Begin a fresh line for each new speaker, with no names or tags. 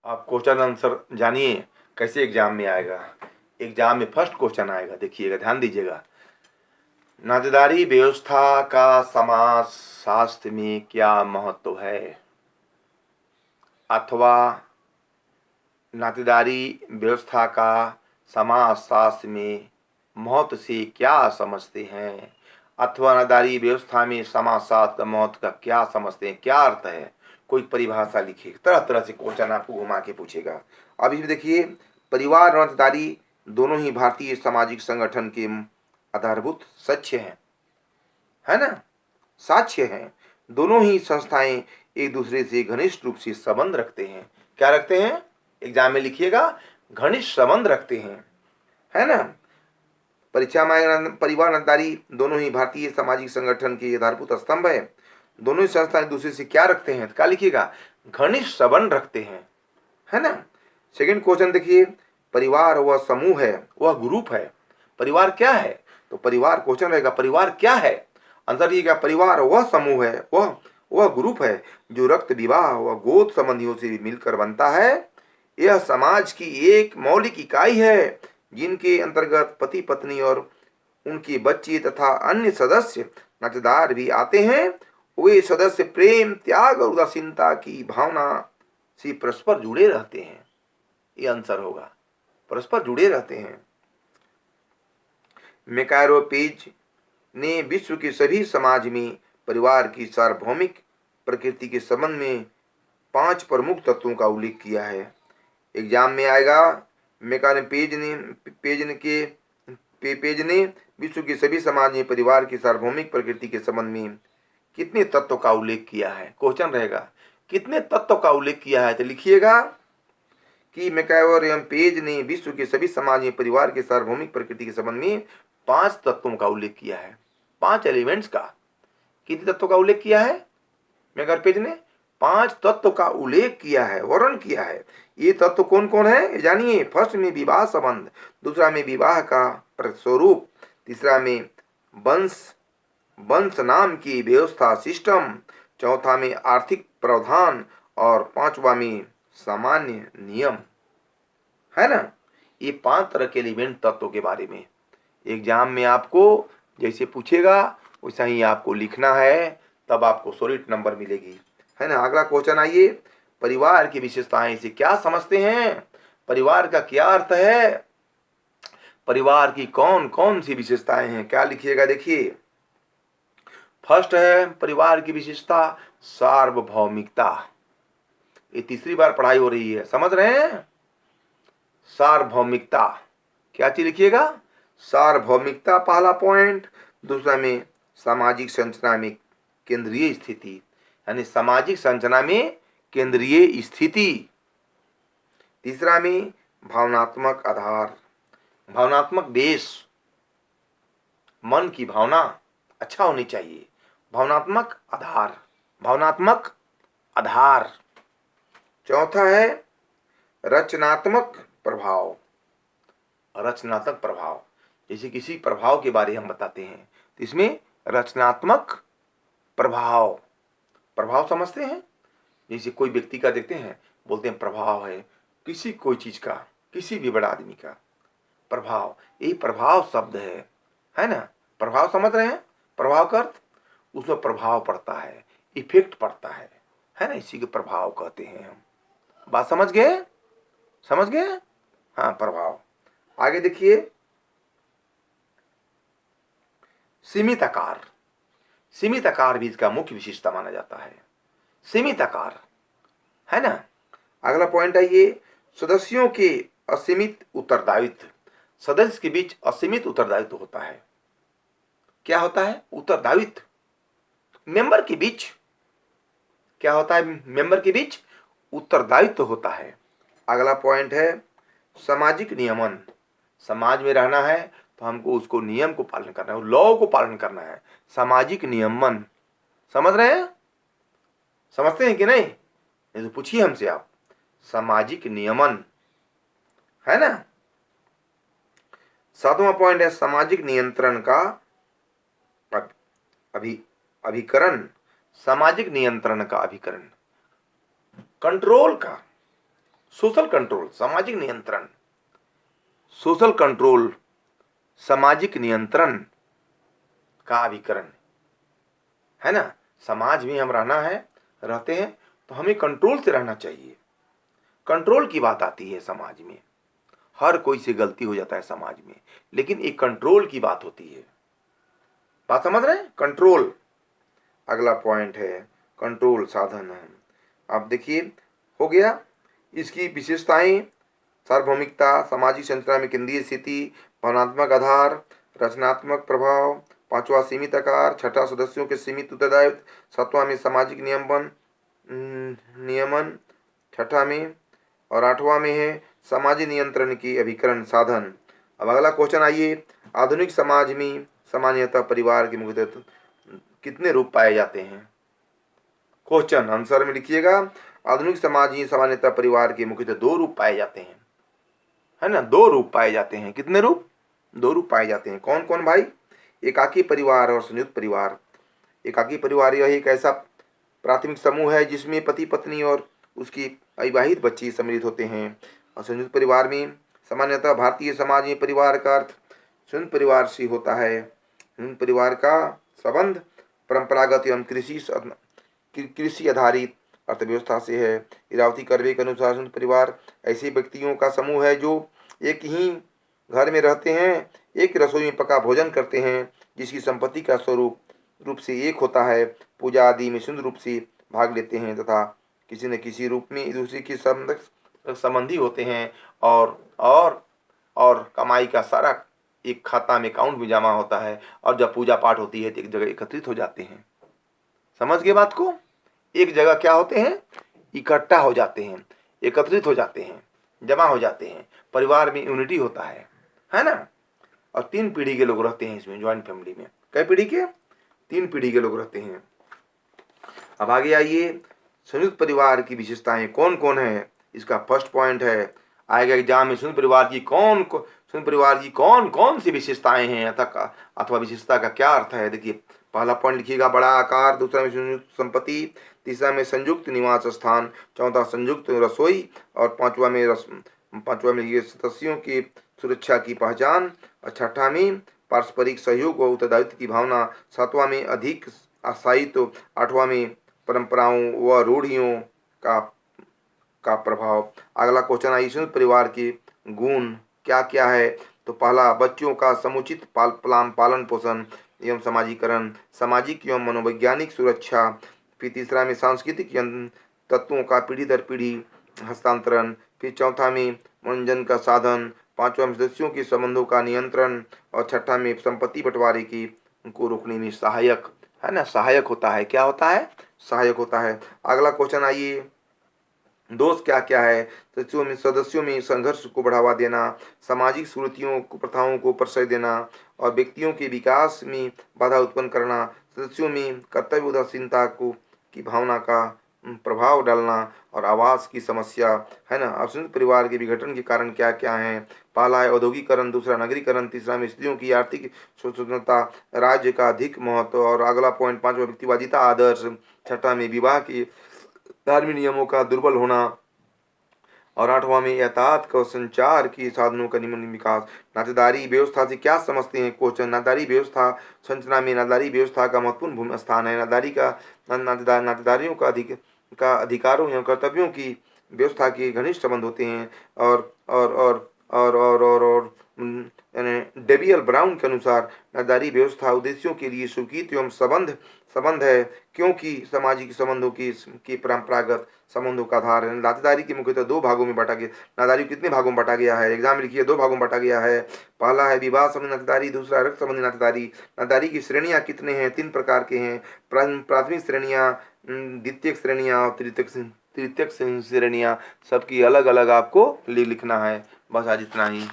आप question answer जानिए कैसे एग्जाम में आएगा। एग्जाम में फर्स्ट क्वेश्चन आएगा, देखिएगा, ध्यान दीजिएगा। नातेदारी व्यवस्था का समाज शास्त्र में क्या महत्व है, अथवा नातेदारी व्यवस्था का समाज शास्त्र में महत्व से क्या समझते हैं, अथवा नातेदारी व्यवस्था में समाज शास्त्र का महत्व का क्या समझते हैं, क्या अर्थ है। कोई परिभाषा लिखिए। तरह तरह से क्वेश्चन आपको घुमा के पूछेगा। अब इसमें देखिए, परिवार और नातेदारी दोनों ही भारतीय सामाजिक संगठन के आधारभूत साक्ष्य हैं, है ना, साक्ष्य हैं। दोनों ही संस्थाएं एक दूसरे से घनिष्ठ रूप से संबंध रखते हैं। क्या रखते हैं, एग्जाम में लिखिएगा, घनिष्ठ संबंध रखते हैं, है ना। परीक्षा में आएगा, परिवार नातेदारी दोनों ही भारतीय सामाजिक संगठन के आधारभूत स्तंभ है। दोनों ही संस्थाएं एक दूसरे से क्या रखते हैं, क्या लिखिएगा, घनिष्ठ संबंध रखते हैं, है ना। सेकंड क्वेश्चन देखिए, परिवार वह समूह है, वह ग्रुप है। परिवार क्या है, तो परिवार क्वेश्चन रहेगा, परिवार क्या है। आंसर ये क्या, परिवार वह समूह है, वह ग्रुप है जो रक्त विवाह व गोद संबंधियों से मिलकर बनता है। यह समाज की एक मौलिक इकाई है जिनके अंतर्गत पति पत्नी और उनके बच्चे तथा अन्य सदस्य नातेदार भी आते हैं। वे सदस्य प्रेम, त्याग और उदासीनता की भावना से परस्पर जुड़े रहते हैं। ये आंसर होगा, परस्पर जुड़े रहते हैं। मैकारोपेज ने विश्व के सभी समाज में परिवार की सार्वभौमिक प्रकृति के संबंध में 5 प्रमुख तत्वों का उल्लेख किया है। एग्जाम में आएगा, पेज ने विश्व के सभी समाज में परिवार की सार्वभौमिक प्रकृति के संबंध में कितने तत्वों का उल्लेख किया है। क्वेश्चन रहेगा, कितने तत्वों का उल्लेख किया है, तो लिखिएगा कि मैकावर एवं पेज ने विश्व के सभी समाज में परिवार के सार्वभौमिक प्रकृति के संबंध में 5 तत्वों का उल्लेख किया है। 5 एलिमेंट्स का, कितने तत्वों का उल्लेख किया है, मैकावर पेज ने 5 तत्व का उल्लेख किया है, वर्णन किया है। ये तत्व कौन कौन है जानिए। फर्स्ट में विवाह संबंध, दूसरा में विवाह का स्वरूप, तीसरा में वंश नाम की व्यवस्था सिस्टम, चौथा में आर्थिक प्रावधान और पांचवा में सामान्य नियम, है ना। ये 5 तरह के एलिमेंट तत्वों के बारे में एग्जाम में आपको जैसे पूछेगा वैसा ही आपको लिखना है, तब आपको सॉलिड नंबर मिलेगी, है ना। अगला क्वेश्चन आइए, परिवार की विशेषताएं से क्या समझते हैं, परिवार का क्या अर्थ है, परिवार की कौन कौन सी विशेषताएं हैं, क्या लिखिएगा। देखिए, फर्स्ट है परिवार की विशेषता सार्वभौमिकता। ये तीसरी बार पढ़ाई हो रही है, समझ रहे हैं। सार्वभौमिकता, क्या चीज लिखिएगा, सार्वभौमिकता पहला पॉइंट। दूसरा में सामाजिक संरचना में केंद्रीय स्थिति, यानी सामाजिक संरचना में केंद्रीय स्थिति। तीसरा में भावनात्मक आधार, भावनात्मक बेस, मन की भावना अच्छा होनी चाहिए, भावनात्मक आधार, भावनात्मक आधार। चौथा है रचनात्मक प्रभाव, रचनात्मक प्रभाव, जैसे किसी प्रभाव के बारे हम बताते हैं तो इसमें रचनात्मक प्रभाव, प्रभाव समझते हैं। जैसे कोई व्यक्ति का देखते हैं, बोलते हैं प्रभाव है, किसी कोई चीज का, किसी भी बड़ा आदमी का प्रभाव, ये प्रभाव शब्द है ना। प्रभाव समझ रहे हैं, प्रभाव का अर्थ, उसमें प्रभाव पड़ता है, इफेक्ट पड़ता है ना, इसी के प्रभाव कहते हैं हम। बात समझ गए, समझ गए, हाँ, प्रभाव। आगे देखिए, सीमित आकार, सीमित आकार भी इसका मुख्य विशेषता माना जाता है, सीमित आकार, है ना। अगला पॉइंट है ये, सदस्यों के असीमित उत्तरदायित्व, सदस्य के बीच असीमित उत्तरदायित्व होता है। क्या होता है, उत्तरदायित्व, मेंबर के बीच क्या होता है, मेंबर के बीच उत्तरदायित्व होता है। अगला पॉइंट है सामाजिक नियमन, समाज में रहना है तो हमको उसको नियम को पालन करना है, लॉ को पालन करना है, सामाजिक नियमन। समझ रहे हैं, समझते हैं कि नहीं, तो पूछिए हमसे आप, सामाजिक नियमन, है ना। 7वां पॉइंट है सामाजिक नियंत्रण का अभिकरण, सामाजिक नियंत्रण का अभिकरण, कंट्रोल का, सोशल कंट्रोल, सामाजिक नियंत्रण, सोशल कंट्रोल, सामाजिक नियंत्रण का अभिकरण, है ना। समाज में हम रहते हैं तो हमें कंट्रोल से रहना चाहिए। कंट्रोल की बात आती है समाज में, हर कोई से गलती हो जाता है समाज में, लेकिन एक कंट्रोल की बात होती है। बात समझ रहे हैं? कंट्रोल अगला पॉइंट है, कंट्रोल साधन है। अब देखिए, हो गया इसकी विशेषताएं, सार्वभौमिकता, सामाजिक संरचना में केंद्रीय स्थिति, भावनात्मक आधार, रचनात्मक प्रभाव, पांचवा सीमित आकार, छठा सदस्यों के सीमित उत्तरदायित्व, सातवां में सामाजिक नियमन, छठा में, और आठवां में है सामाजिक नियंत्रण की अभिकरण साधन। अब अगला क्वेश्चन आइए, आधुनिक समाज में सामान्यतः परिवार के मुख्यतः कितने रूप पाए जाते हैं? क्वेश्चन आंसर में लिखिएगा, आधुनिक समाज में सामान्यतः परिवार के मुख्यतः दो रूप पाए जाते हैं, है ना। दो रूप पाए जाते हैं। कितने रूप? दो रूप पाए जाते हैं। कौन कौन भाई? एकाकी परिवार और संयुक्त परिवार। एकाकी परिवार यह एक ऐसा प्राथमिक समूह है जिसमें पति पत्नी और उसकी अविवाहित बच्चे सम्मिलित होते हैं। और संयुक्त परिवार में सामान्यतः भारतीय समाज में परिवार का अर्थ संयुक्त परिवार से होता है। संयुक्त परिवार का संबंध परंपरागत एवं कृषि आधारित अर्थव्यवस्था से है। इरावती कर्वे के अनुसार संयुक्त परिवार ऐसे व्यक्तियों का समूह है जो एक ही घर में रहते हैं, एक रसोई में पका भोजन करते हैं, जिसकी संपत्ति का स्वरूप रूप से एक होता है, पूजा आदि में सुंदर रूप से भाग लेते हैं तथा किसी न किसी रूप में एक दूसरे के संबंधी होते हैं, और कमाई का सारा एक खाता में अकाउंट में जमा होता है, और जब पूजा पाठ होती है तो एक जगह एकत्रित हो जाते हैं। समझ गए बात को? एक जगह क्या होते हैं? इकट्ठा हो जाते हैं, एकत्रित हो जाते हैं, जमा हो जाते हैं। परिवार में यूनिटी होता है ना। और 3 पीढ़ी के लोग रहते हैं इसमें, ज्वाइंट फैमिली में। कई पीढ़ी के? 3 पीढ़ी के लोग रहते हैं। अब आगे आइए, संयुक्त परिवार की विशेषताएं कौन कौन है, इसका फर्स्ट पॉइंट है, आएगा एग्जाम में, संयुक्त परिवार की कौन कौन सी विशेषताएं हैं अथवा विशेषता का क्या अर्थ है। देखिए, पहला पॉइंट लिखिएगा, बड़ा आकार, दूसरा में संयुक्त संपत्ति, तीसरा में संयुक्त निवास स्थान, चौथा संयुक्त रसोई, और पांचवा में ये सदस्यों की सुरक्षा की पहचान, और छठा में पारस्परिक सहयोग और उत्तरदायित्व की भावना, सातवां में अधिक अस्थायित्व, आठवां में परंपराओं व रूढ़ियों का प्रभाव। अगला क्वेश्चन आई, संयुक्त परिवार के गुण क्या क्या है? तो पहला, बच्चों का समुचित पालन पोषण एवं समाजीकरण, सामाजिक एवं मनोवैज्ञानिक सुरक्षा। फिर तीसरा में सांस्कृतिक तत्वों का पीढ़ी दर पीढ़ी हस्तांतरण। फिर चौथा में मनोरंजन का साधन, पांचवा में सदस्यों के संबंधों का नियंत्रण, और छठा में संपत्ति बंटवारे की को रोकने में सहायक, है ना। सहायक होता है। क्या होता है? सहायक होता है। अगला क्वेश्चन आइए, दोष क्या क्या है? सदस्यों में संघर्ष को बढ़ावा देना, सामाजिक सुरुचियों को प्रथाओं को प्रश्रय देना, और व्यक्तियों के विकास में बाधा उत्पन्न करना, सदस्यों में कर्तव्य उदासीनता की भावना का प्रभाव डालना, और आवास की समस्या, है ना। अब संयुक्त परिवार के विघटन के कारण क्या क्या है? पहला है औद्योगिकरण, दूसरा नगरीकरण, तीसरा में स्त्रियों की आर्थिक स्वतंत्रता, राज्य का अधिक महत्व, और अगला पॉइंट पांचवा व्यक्तिवादिता आदर्श, छठा में विवाह की धार्मिक नियमों का दुर्बल होना, और आठवां में यातायात का संचार की साधनों का निम्न विकास। नातेदारी व्यवस्था से क्या समझते हैं? क्वेश्चन, नातेदारी व्यवस्था संरचना में नातेदारी व्यवस्था का महत्वपूर्ण भूमि स्थान है। नातेदारियों का अधिकारों एवं कर्तव्यों की व्यवस्था के घनिष्ठ संबंध होते हैं। और डेबियल ब्राउन के अनुसार नातेदारी व्यवस्था उद्देश्यों के लिए स्वीकृत एवं संबंध है, क्योंकि सामाजिक संबंधों की परंपरागत संबंधों का आधार है। नातेदारी के मुख्यतः 2 भागों में बांटा गया। नातेदारी कितने भागों में बांटा गया है? एग्जाम में लिखिए, 2 भागों में बांटा गया है। पहला है विवाह संबंधी नातेदारी, दूसरा रक्त संबंधी नातेदारी। नातेदारी की श्रेणियां कितने हैं? 3 प्रकार के हैं, प्राथमिक श्रेणियां, द्वितीयक श्रेणियां और तृतीयक श्रेणियां। सबकी अलग अलग आपको लिखना है। बस आज इतना ही।